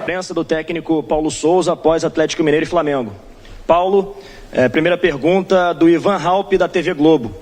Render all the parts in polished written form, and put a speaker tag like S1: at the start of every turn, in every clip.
S1: imprensa do técnico Paulo Souza após Atlético Mineiro e Flamengo. Paulo, primeira pergunta do Ivan Halpe, da TV Globo.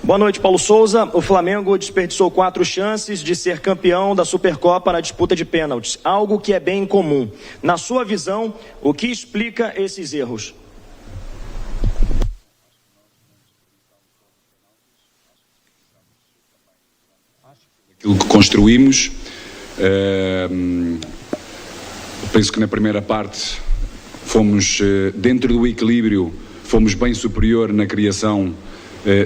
S1: Boa noite, Paulo Souza. O Flamengo desperdiçou 4 chances de ser campeão da Supercopa na disputa de pênaltis, algo que é bem incomum. Na sua visão, o que explica esses erros?
S2: Aquilo que construímos, penso que na primeira parte fomos, dentro do equilíbrio, fomos bem superior na criação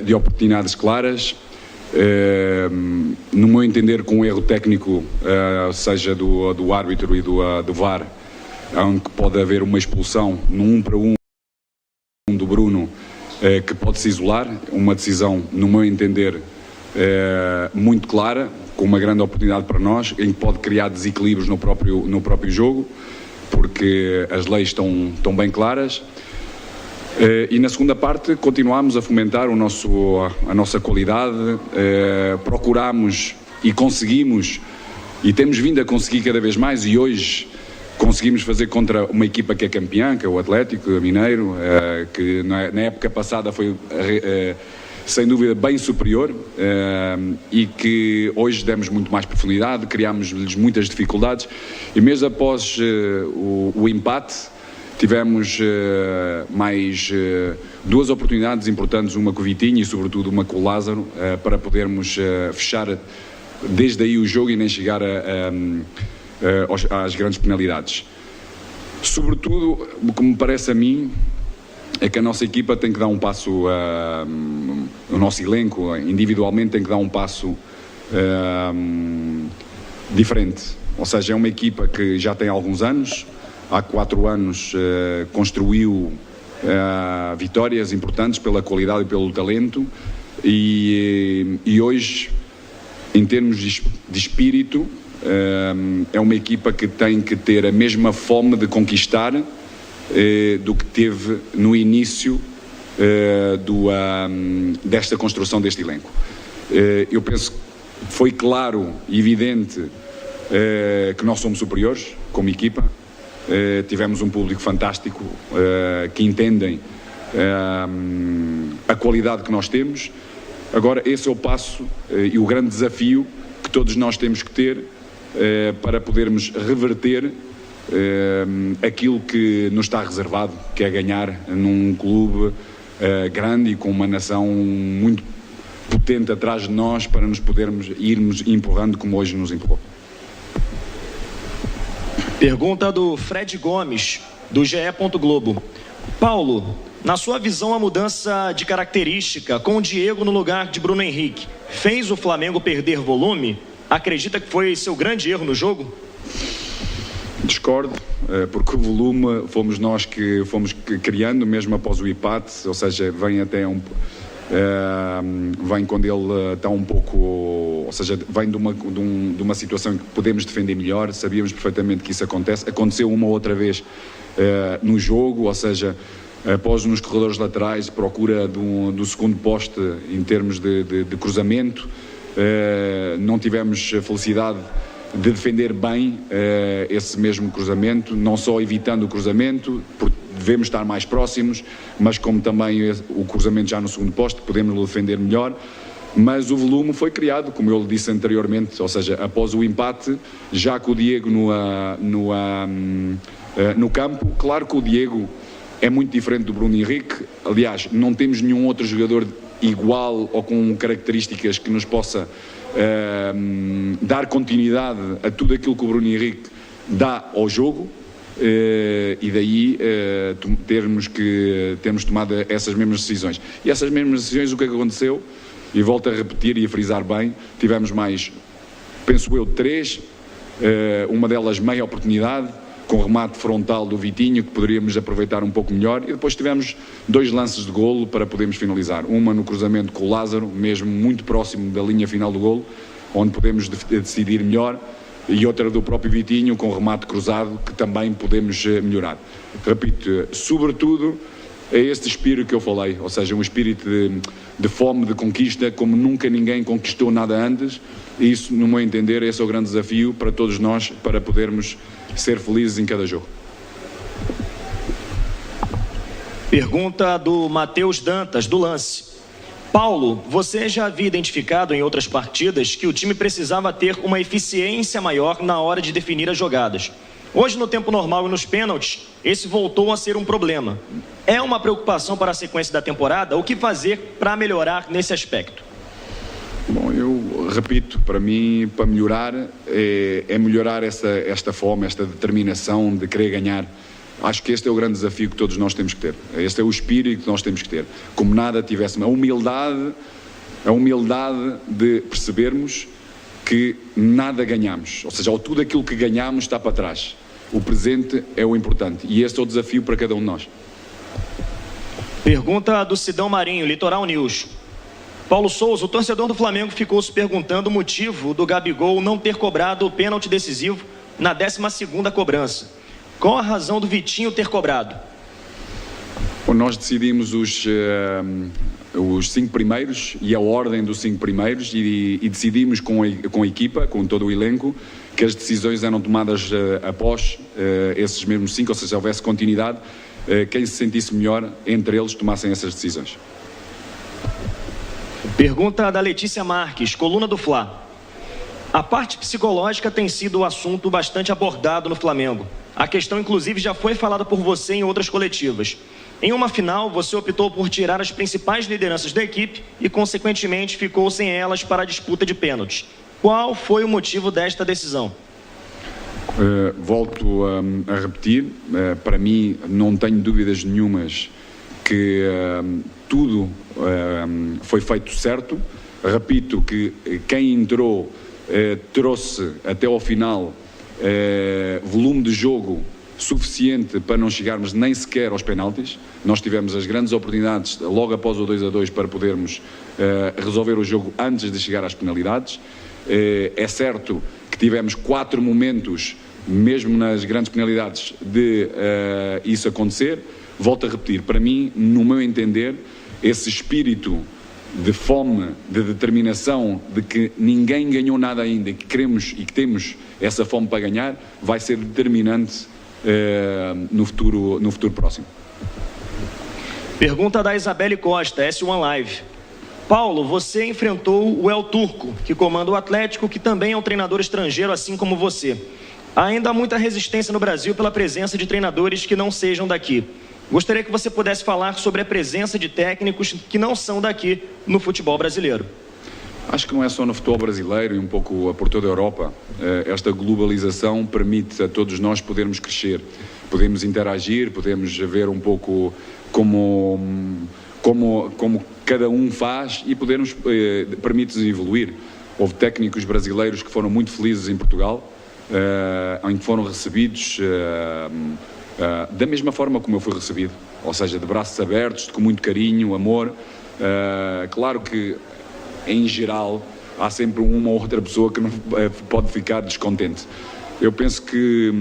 S2: de oportunidades claras, no meu entender com um erro técnico, seja do árbitro e do VAR, onde pode haver uma expulsão no 1 para 1 do Bruno, que pode se isolar, uma decisão, no meu entender, muito clara, com uma grande oportunidade para nós, em que pode criar desequilíbrios no próprio jogo, porque as leis estão bem claras. E na segunda parte continuamos a fomentar a nossa qualidade, procuramos e conseguimos, e temos vindo a conseguir cada vez mais, e hoje conseguimos fazer contra uma equipa que é campeã, que é o Atlético Mineiro, que na época passada foi sem dúvida bem superior, e que hoje demos muito mais profundidade, criámos-lhes muitas dificuldades, e mesmo após o empate tivemos mais 2 oportunidades importantes, uma com o Vitinho e sobretudo uma com o Lázaro, para podermos fechar desde aí o jogo e nem chegar às grandes penalidades. Sobretudo, o que me parece a mim é que a nossa equipa tem que dar um passo, o nosso elenco individualmente tem que dar um passo diferente. Ou seja, é uma equipa que já tem alguns anos, há 4 anos construiu vitórias importantes pela qualidade e pelo talento, e hoje, em termos de espírito, é uma equipa que tem que ter a mesma fome de conquistar do que teve no início desta construção deste elenco. Eu penso que foi claro e evidente que nós somos superiores como equipa. Tivemos um público fantástico que entendem a qualidade que nós temos. Agora, esse é o passo e o grande desafio que todos nós temos que ter para podermos reverter aquilo que nos está reservado, que é ganhar num clube grande e com uma nação muito potente atrás de nós, para nos podermos irmos empurrando como hoje nos empurrou.
S1: Pergunta do Fred Gomes, do GE. Globo. Paulo, na sua visão, a mudança de característica com o Diego no lugar de Bruno Henrique fez o Flamengo perder volume? Acredita que foi seu grande erro no jogo?
S2: Discordo, porque o volume fomos nós que fomos criando mesmo após o empate, ou seja, vem até vem quando ele está um pouco, ou seja, vem de uma situação em que podemos defender melhor. Sabíamos perfeitamente que isso aconteceu uma ou outra vez no jogo, ou seja, após nos corredores laterais, procura do segundo poste em termos de cruzamento, não tivemos felicidade de defender bem esse mesmo cruzamento, não só evitando o cruzamento, porque devemos estar mais próximos, mas como também o cruzamento já no segundo posto, podemos defender melhor. Mas o volume foi criado, como eu lhe disse anteriormente, ou seja, após o empate, já com o Diego no campo. Claro que o Diego é muito diferente do Bruno Henrique, aliás, não temos nenhum outro jogador igual ou com características que nos possa dar continuidade a tudo aquilo que o Bruno Henrique dá ao jogo, e daí termos tomado essas mesmas decisões. E essas mesmas decisões, o que é que aconteceu? E volto a repetir e a frisar bem, tivemos mais, penso eu, 3, uma delas meia oportunidade, com remate frontal do Vitinho, que poderíamos aproveitar um pouco melhor, e depois tivemos 2 lances de golo para podermos finalizar. Uma no cruzamento com o Lázaro, mesmo muito próximo da linha final do golo, onde podemos decidir melhor, e outra do próprio Vitinho, com remate cruzado, que também podemos melhorar. Repito, sobretudo, é este espírito que eu falei, ou seja, um espírito de fome, de conquista, como nunca ninguém conquistou nada antes. E isso, no meu entender, esse é o grande desafio para todos nós, para podermos ser felizes em cada jogo.
S1: Pergunta do Matheus Dantas, do Lance. Paulo, você já havia identificado em outras partidas que o time precisava ter uma eficiência maior na hora de definir as jogadas. Hoje, no tempo normal e nos pênaltis, esse voltou a ser um problema. É uma preocupação para a sequência da temporada? O que fazer para melhorar nesse aspecto?
S2: Bom, eu repito, para mim, para melhorar, é melhorar esta fome, esta determinação de querer ganhar. Acho que este é o grande desafio que todos nós temos que ter. Este é o espírito que nós temos que ter. Como nada tivéssemos. A humildade de percebermos que nada ganhamos. Ou seja, tudo aquilo que ganhamos está para trás. O presente é o importante. E este é o desafio para cada um de nós.
S1: Pergunta do Sidão Marinho, Litoral News. Paulo Souza, o torcedor do Flamengo ficou se perguntando o motivo do Gabigol não ter cobrado o pênalti decisivo na 12ª cobrança. Qual a razão do Vitinho ter cobrado?
S2: Bom, nós decidimos os 5 primeiros e a ordem dos 5 primeiros e decidimos com a equipa, com todo o elenco, que as decisões eram tomadas após esses mesmos 5, ou seja, se houvesse continuidade, quem se sentisse melhor entre eles tomassem essas decisões.
S1: Pergunta da Letícia Marques, coluna do Fla. A parte psicológica tem sido um assunto bastante abordado no Flamengo. A questão, inclusive, já foi falada por você em outras coletivas. Em uma final, você optou por tirar as principais lideranças da equipe e, consequentemente, ficou sem elas para a disputa de pênaltis. Qual foi o motivo desta decisão?
S2: Volto a repetir, para mim não tenho dúvidas nenhumas que tudo foi feito certo. Repito que quem entrou trouxe até ao final volume de jogo suficiente para não chegarmos nem sequer aos penaltis. Nós tivemos as grandes oportunidades logo após o 2-2 para podermos resolver o jogo antes de chegar às penalidades. É certo que tivemos 4 momentos, mesmo nas grandes penalidades, de isso acontecer. Volto a repetir, para mim, no meu entender, esse espírito de fome, de determinação, de que ninguém ganhou nada ainda e que queremos e que temos essa fome para ganhar, vai ser determinante no futuro próximo.
S1: Pergunta da Isabelle Costa, S1 Live. Paulo, você enfrentou o El Turco, que comanda o Atlético, que também é um treinador estrangeiro, assim como você. Ainda há muita resistência no Brasil pela presença de treinadores que não sejam daqui. Gostaria que você pudesse falar sobre a presença de técnicos que não são daqui no futebol brasileiro.
S2: Acho que não é só no futebol brasileiro e um pouco por toda a Europa. Esta globalização permite a todos nós podermos crescer, podemos interagir, podemos ver um pouco como cada um faz e permite-nos evoluir. Houve técnicos brasileiros que foram muito felizes em Portugal, em que foram recebidos da mesma forma como eu fui recebido, ou seja, de braços abertos, com muito carinho, amor. Claro que, em geral, há sempre uma ou outra pessoa que não pode ficar descontente. Eu penso que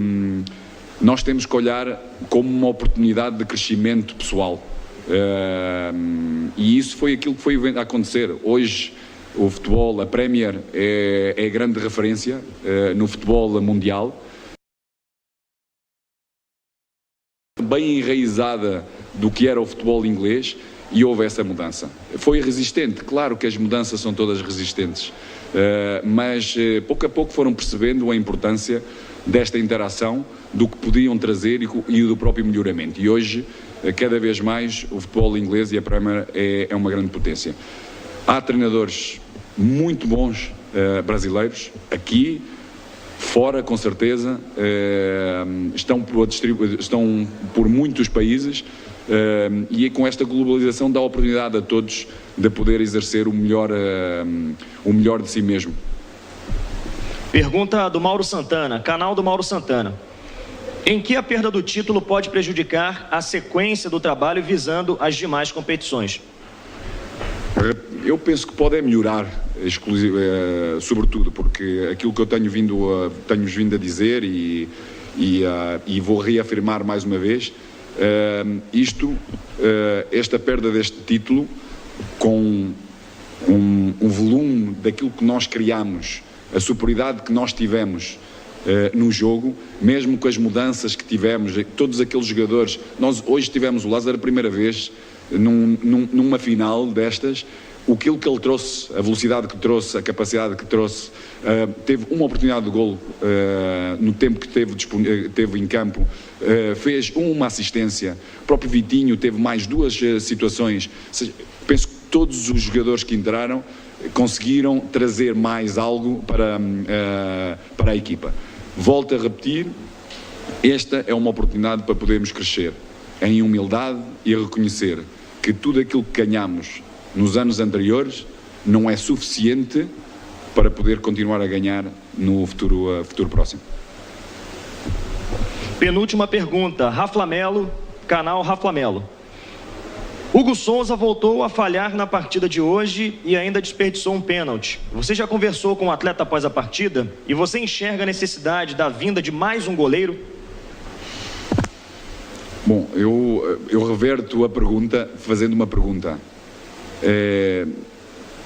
S2: nós temos que olhar como uma oportunidade de crescimento pessoal. E isso foi aquilo que foi a acontecer. Hoje, o futebol, a Premier, é a grande referência no futebol mundial. Bem enraizada do que era o futebol inglês, e houve essa mudança. Foi resistente, claro que as mudanças são todas resistentes, mas pouco a pouco foram percebendo a importância desta interação, do que podiam trazer e do próprio melhoramento. E hoje, cada vez mais, o futebol inglês e a Premier é uma grande potência. Há treinadores muito bons brasileiros, aqui, fora, com certeza, estão por muitos países, e com esta globalização dá a oportunidade a todos de poder exercer o melhor de si mesmo.
S1: Pergunta do Mauro Santana, canal do Mauro Santana. Em que a perda do título pode prejudicar a sequência do trabalho visando as demais competições?
S2: Eu penso que pode melhorar, sobretudo, porque aquilo que eu tenho vindo a dizer e vou reafirmar mais uma vez, Esta perda deste título, com um volume daquilo que nós criamos, a superioridade que nós tivemos no jogo, mesmo com as mudanças que tivemos, todos aqueles jogadores, nós hoje tivemos o Lázaro a primeira vez numa final destas, aquilo que ele trouxe, a velocidade que trouxe, a capacidade que trouxe, teve uma oportunidade de golo no tempo que teve em campo, fez uma assistência, o próprio Vitinho teve mais 2 situações, ou seja, penso que todos os jogadores que entraram conseguiram trazer mais algo para a equipa. Volto a repetir, esta é uma oportunidade para podermos crescer em humildade e a reconhecer que tudo aquilo que ganhamos nos anos anteriores não é suficiente para poder continuar a ganhar no futuro próximo.
S1: Penúltima pergunta, Raflamelo, canal Raflamelo. Hugo Souza voltou a falhar na partida de hoje e ainda desperdiçou um pênalti. Você já conversou com o atleta após a partida e você enxerga a necessidade da vinda de mais um goleiro?
S2: Bom, eu reverto a pergunta fazendo uma pergunta.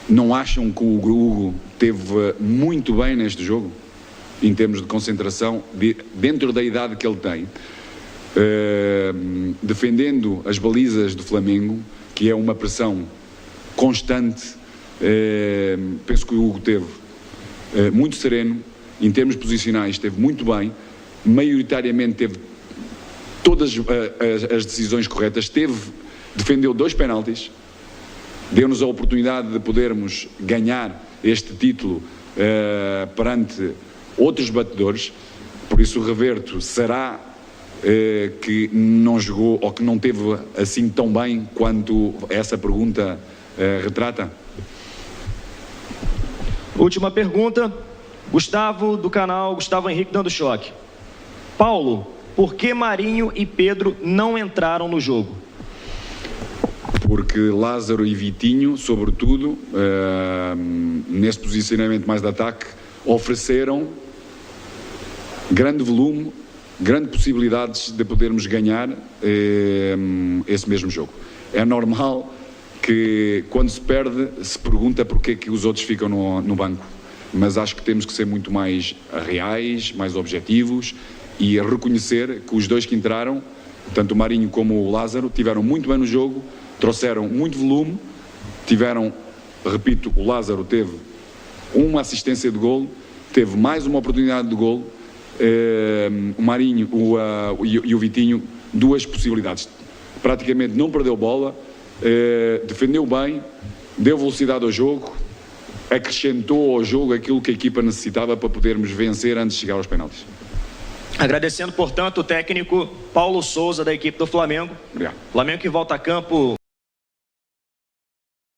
S2: Não acham que o Hugo teve muito bem neste jogo, em termos de concentração, dentro da idade que ele tem, defendendo as balizas do Flamengo, que é uma pressão constante? Penso que o Hugo teve muito sereno, em termos posicionais esteve muito bem, maioritariamente teve todas as decisões corretas, defendeu 2 penaltis, deu-nos a oportunidade de podermos ganhar este título perante outros batedores. Por isso reverto, será que não jogou ou que não teve assim tão bem quanto essa pergunta retrata?
S1: Última pergunta, Gustavo, do canal Gustavo Henrique dando choque. Paulo, por que Marinho e Pedro não entraram no jogo?
S2: Porque Lázaro e Vitinho, sobretudo, nesse posicionamento mais de ataque, ofereceram grande volume, grandes possibilidades de podermos ganhar esse mesmo jogo. É normal que quando se perde se pergunta porque é que os outros ficam no banco, mas acho que temos que ser muito mais reais, mais objetivos e reconhecer que os 2 que entraram, tanto o Marinho como o Lázaro, tiveram muito bem no jogo, trouxeram muito volume, repito, o Lázaro teve uma assistência de golo, teve mais uma oportunidade de golo, o Marinho e o Vitinho 2 possibilidades, praticamente não perdeu bola, defendeu bem, deu velocidade ao jogo, acrescentou ao jogo aquilo que a equipa necessitava para podermos vencer antes de chegar aos penaltis.
S1: Agradecendo, portanto, o técnico Paulo Souza da equipe do Flamengo.
S2: Obrigado.
S1: Flamengo que volta a campo